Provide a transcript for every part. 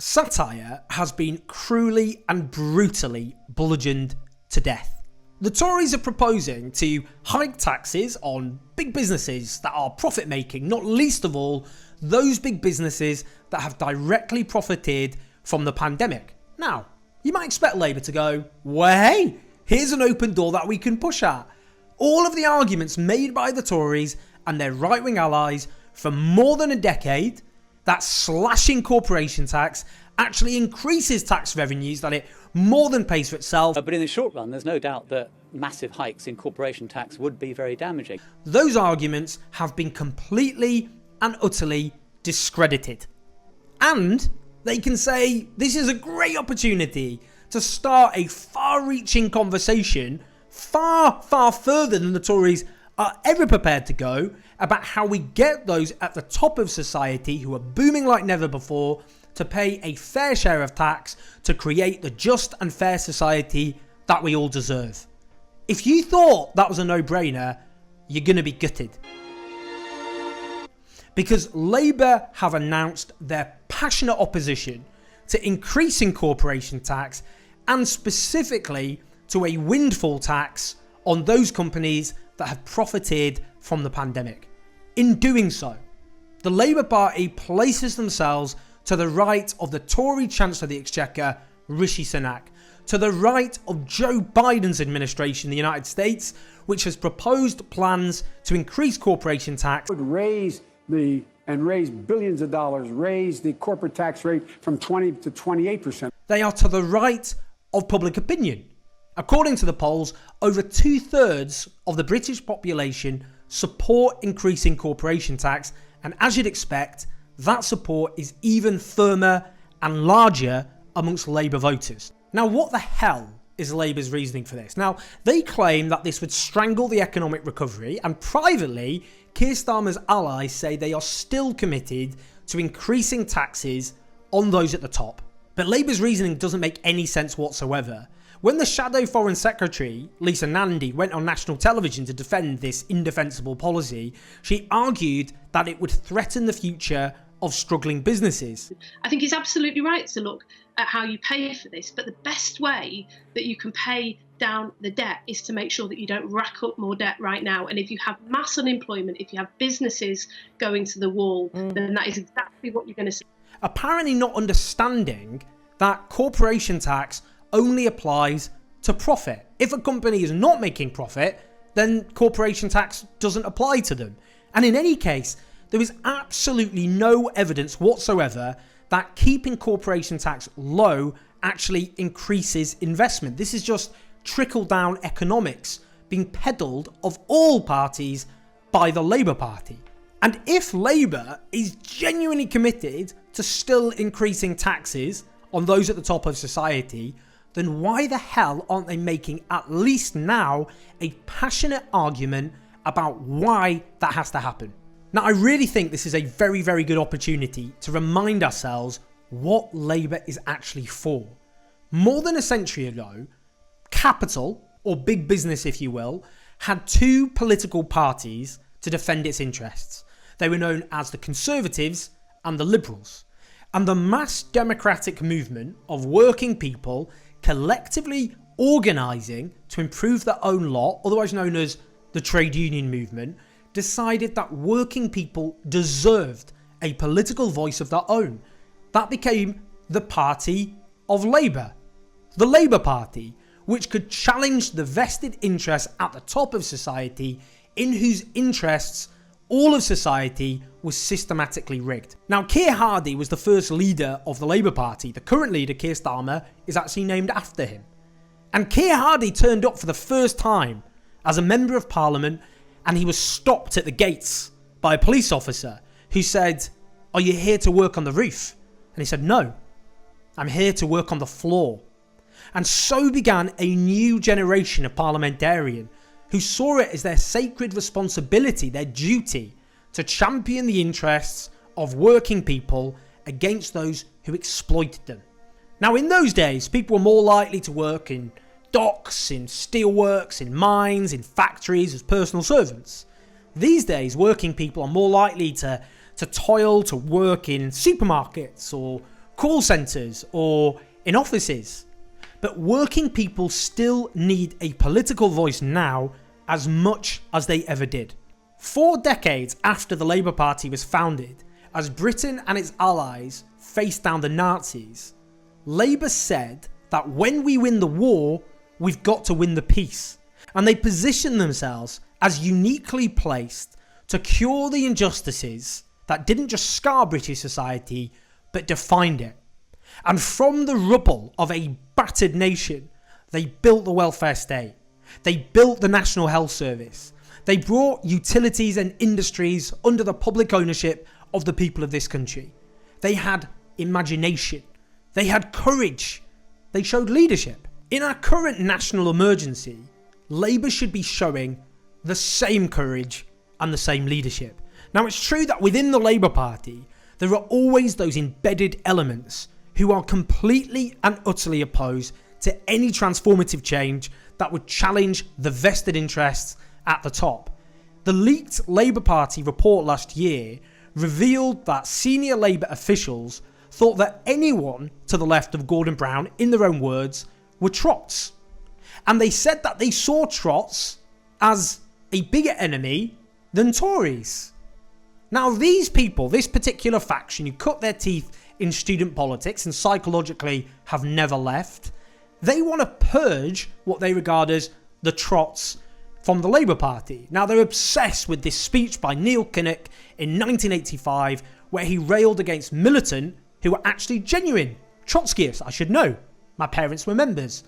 Satire has been cruelly and brutally bludgeoned to death. The Tories are proposing to hike taxes on big businesses that are profit making, not least of all those big businesses that have directly profited from the pandemic. Now, you might expect Labour to go, well, hey, here's an open door that we can push at. All of the arguments made by the Tories and their right-wing allies for more than a decade that slashing corporation tax actually increases tax revenues, that it more than pays for itself. But in the short run, there's no doubt that massive hikes in corporation tax would be very damaging. Those arguments have been completely and utterly discredited. And they can say this is a great opportunity to start a far-reaching conversation, far, far further than the Tories are ever prepared to go, about how we get those at the top of society who are booming like never before to pay a fair share of tax to create the just and fair society that we all deserve. If you thought that was a no-brainer, you're going to be gutted. Because Labour have announced their passionate opposition to increasing corporation tax and specifically to a windfall tax on those companies that have profited from the pandemic. In doing so, the Labour Party places themselves to the right of the Tory Chancellor of the Exchequer, Rishi Sunak, to the right of Joe Biden's administration in the United States, which has proposed plans to increase corporation tax. Would raise billions of dollars, raise the corporate tax rate from 20 to 28%. They are to the right of public opinion. According to the polls, over 2/3 of the British population support increasing corporation tax, and as you'd expect, that support is even firmer and larger amongst Labour voters. Now, what the hell is Labour's reasoning for this? Now, they claim that this would strangle the economic recovery, and privately, Keir Starmer's allies say they are still committed to increasing taxes on those at the top. But Labour's reasoning doesn't make any sense whatsoever. When the Shadow Foreign Secretary, Lisa Nandy, went on national television to defend this indefensible policy, she argued that it would threaten the future of struggling businesses. I think it's absolutely right to look at how you pay for this, but the best way that you can pay down the debt is to make sure that you don't rack up more debt right now. And if you have mass unemployment, if you have businesses going to the wall, then that is exactly what you're going to see. Apparently not understanding that corporation tax only applies to profit. If a company is not making profit, then corporation tax doesn't apply to them. And in any case, there is absolutely no evidence whatsoever that keeping corporation tax low actually increases investment. This is just trickle-down economics being peddled of all parties by the Labour Party. And if Labour is genuinely committed to still increasing taxes on those at the top of society, then why the hell aren't they making, at least now, a passionate argument about why that has to happen? Now, I really think this is a very, very good opportunity to remind ourselves what Labour is actually for. More than a century ago, capital, or big business if you will, had two political parties to defend its interests. They were known as the Conservatives and the Liberals. And the mass democratic movement of working people collectively organising to improve their own lot, otherwise known as the trade union movement, decided that working people deserved a political voice of their own. That became the party of Labour. The Labour Party, which could challenge the vested interests at the top of society, in whose interests all of society was systematically rigged. Now, Keir Hardie was the first leader of the Labour Party. The current leader, Keir Starmer, is actually named after him. And Keir Hardie turned up for the first time as a member of Parliament, and he was stopped at the gates by a police officer who said, "Are you here to work on the roof?" And he said, "No, I'm here to work on the floor." And so began a new generation of parliamentarians who saw it as their sacred responsibility, their duty, to champion the interests of working people against those who exploited them. Now, in those days, people were more likely to work in docks, in steelworks, in mines, in factories as personal servants. These days, working people are more likely to toil, to work in supermarkets or call centres or in offices. But working people still need a political voice now as much as they ever did. 4 decades after the Labour Party was founded, as Britain and its allies faced down the Nazis, Labour said that when we win the war, we've got to win the peace. And they positioned themselves as uniquely placed to cure the injustices that didn't just scar British society, but defined it. And from the rubble of a battered nation, they built the welfare state. They built the National Health Service. They brought utilities and industries under the public ownership of the people of this country. They had imagination. They had courage. They showed leadership. In our current national emergency, Labour should be showing the same courage and the same leadership. Now, it's true that within the Labour Party, there are always those embedded elements who are completely and utterly opposed to any transformative change that would challenge the vested interests at the top. The leaked Labour Party report last year revealed that senior Labour officials thought that anyone to the left of Gordon Brown, in their own words, were trots. And they said that they saw trots as a bigger enemy than Tories. Now, these people, this particular faction who cut their teeth in student politics and psychologically have never left, they want to purge what they regard as the trots from the Labour Party. Now, they're obsessed with this speech by Neil Kinnock in 1985 where he railed against militant who were actually genuine Trotskyists. I should know. My parents were members.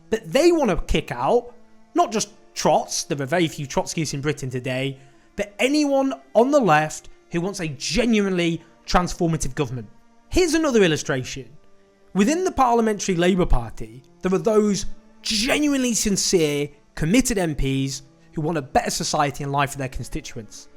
But they want to kick out not just trots, there are very few Trotskyists in Britain today, but anyone on the left who wants a genuinely transformative government. Here's another illustration. Within the Parliamentary Labour Party, there are those genuinely sincere, committed MPs who want a better society and life for their constituents.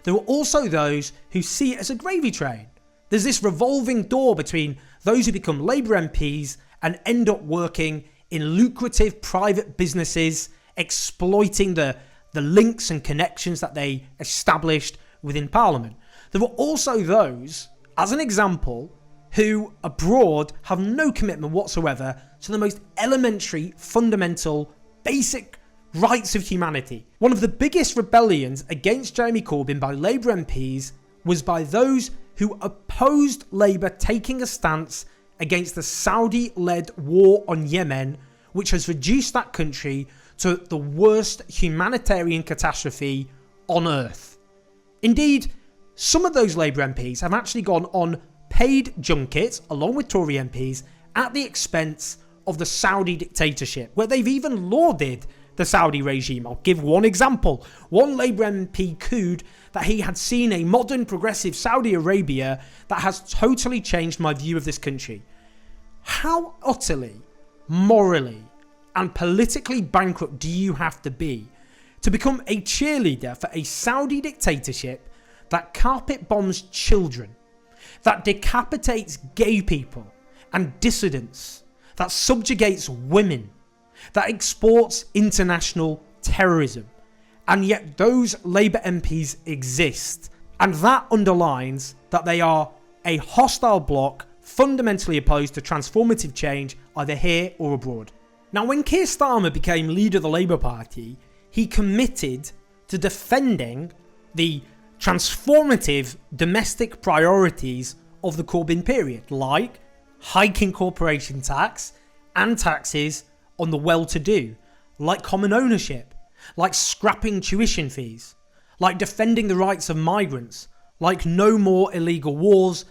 There are also those who see it as a gravy train. There's this revolving door between those who become Labour MPs and end up working in lucrative private businesses, exploiting the links and connections that they established within Parliament. There are also those, as an example, who abroad have no commitment whatsoever to the most elementary, fundamental, basic rights of humanity. One of the biggest rebellions against Jeremy Corbyn by Labour MPs was by those who opposed Labour taking a stance against the Saudi-led war on Yemen, which has reduced that country to the worst humanitarian catastrophe on earth. Indeed, some of those Labour MPs have actually gone on paid junkets, along with Tory MPs, at the expense of the Saudi dictatorship, where they've even lauded the Saudi regime. I'll give one example. One Labour MP cooed that he had seen a modern progressive Saudi Arabia that has totally changed my view of this country. How utterly, morally and politically bankrupt do you have to be to become a cheerleader for a Saudi dictatorship that carpet bombs children, that decapitates gay people and dissidents, that subjugates women, that exports international terrorism? And yet those Labour MPs exist, and that underlines that they are a hostile bloc fundamentally opposed to transformative change either here or abroad. Now, when Keir Starmer became leader of the Labour Party, he committed to defending the transformative domestic priorities of the Corbyn period, like hiking corporation tax and taxes on the well-to-do, like common ownership, like scrapping tuition fees, like defending the rights of migrants, like no more illegal wars,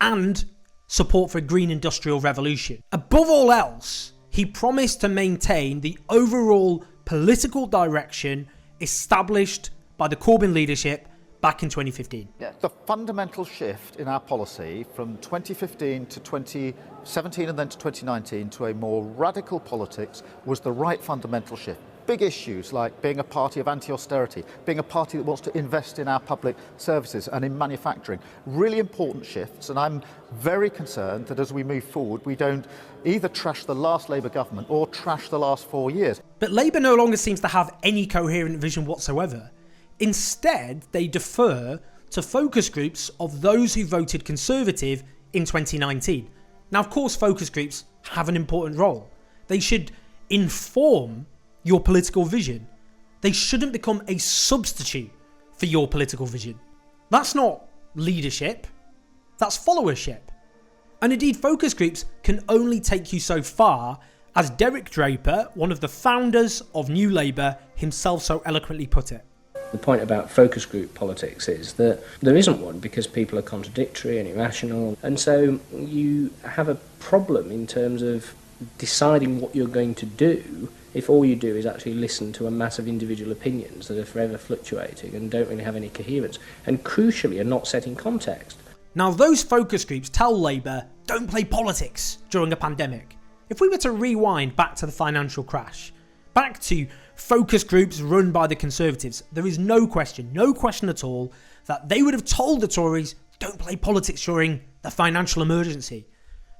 and support for a green industrial revolution. Above all else, he promised to maintain the overall political direction established by the Corbyn leadership back in 2015. The fundamental shift in our policy from 2015 to 2017 and then to 2019 to a more radical politics was the right fundamental shift. Big issues like being a party of anti-austerity, being a party that wants to invest in our public services and in manufacturing. Really important shifts, and I'm very concerned that as we move forward, we don't either trash the last Labour government or trash the last 4 years. But Labour no longer seems to have any coherent vision whatsoever. Instead, they defer to focus groups of those who voted Conservative in 2019. Now, of course, focus groups have an important role. They should inform your political vision. They shouldn't become a substitute for your political vision. That's not leadership, that's followership. And indeed, focus groups can only take you so far, as Derek Draper, one of the founders of New Labour, himself so eloquently put it. The point about focus group politics is that there isn't one because people are contradictory and irrational, and so you have a problem in terms of deciding what you're going to do if all you do is actually listen to a mass of individual opinions that are forever fluctuating and don't really have any coherence, and crucially are not set in context. Now, those focus groups tell Labour, don't play politics during a pandemic. If we were to rewind back to the financial crash, back to focus groups run by the Conservatives, there is no question at all, that they would have told the Tories, don't play politics during the financial emergency.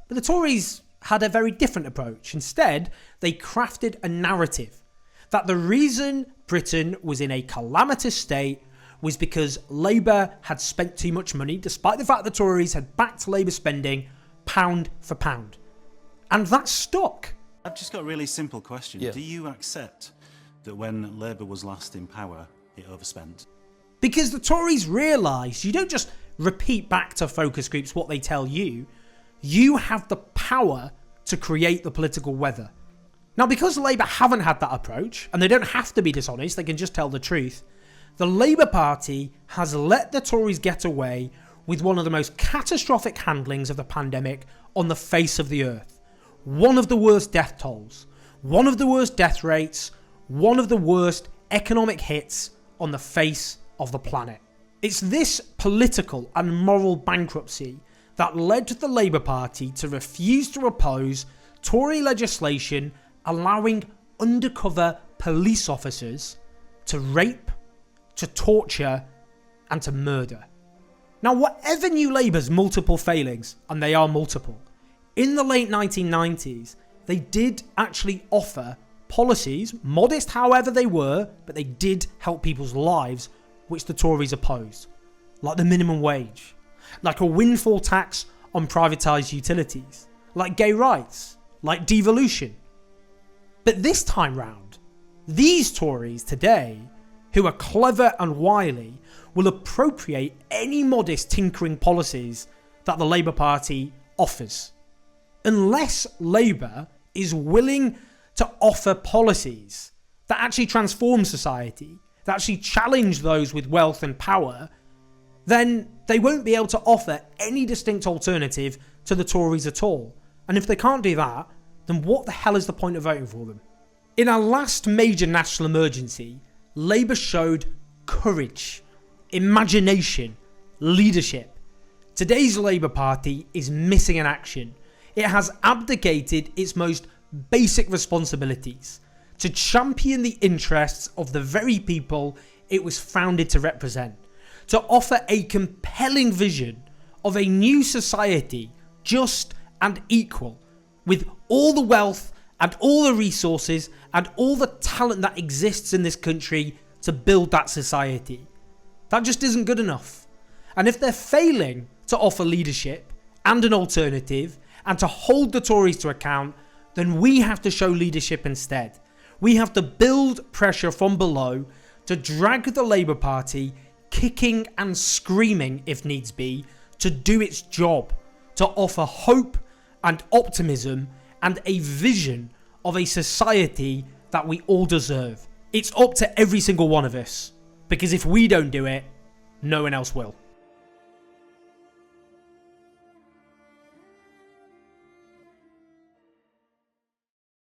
But the Tories had a very different approach. Instead, they crafted a narrative that the reason Britain was in a calamitous state was because Labour had spent too much money, despite the fact the Tories had backed Labour spending pound for pound. And that stuck. I've just got a really simple question. Yeah. Do you accept that when Labour was last in power, it overspent? Because the Tories realised you don't just repeat back to focus groups what they tell you. You have the power to create the political weather. Now, because Labour haven't had that approach, and they don't have to be dishonest, they can just tell the truth, the Labour Party has let the Tories get away with one of the most catastrophic handlings of the pandemic on the face of the earth. One of the worst death tolls, one of the worst death rates, one of the worst economic hits on the face of the planet. It's this political and moral bankruptcy that led the Labour Party to refuse to oppose Tory legislation allowing undercover police officers to rape, to torture, and to murder. Now, whatever New Labour's multiple failings, and they are multiple, in the late 1990s, they did actually offer policies, modest however they were, but they did help people's lives, which the Tories opposed. Like the minimum wage, like a windfall tax on privatised utilities, like gay rights, like devolution. But this time round, these Tories today, who are clever and wily, will appropriate any modest tinkering policies that the Labour Party offers. Unless Labour is willing to offer policies that actually transform society, that actually challenge those with wealth and power, then they won't be able to offer any distinct alternative to the Tories at all. And if they can't do that, then what the hell is the point of voting for them? In our last major national emergency, Labour showed courage, imagination, leadership. Today's Labour Party is missing in action. It has abdicated its most basic responsibilities to champion the interests of the very people it was founded to represent, to offer a compelling vision of a new society, just and equal, with all the wealth and all the resources and all the talent that exists in this country to build that society. That just isn't good enough. And if they're failing to offer leadership and an alternative and to hold the Tories to account, then we have to show leadership instead. We have to build pressure from below to drag the Labour Party, kicking and screaming if needs be, to do its job, to offer hope and optimism and a vision of a society that we all deserve. It's up to every single one of us, because if we don't do it, no one else will.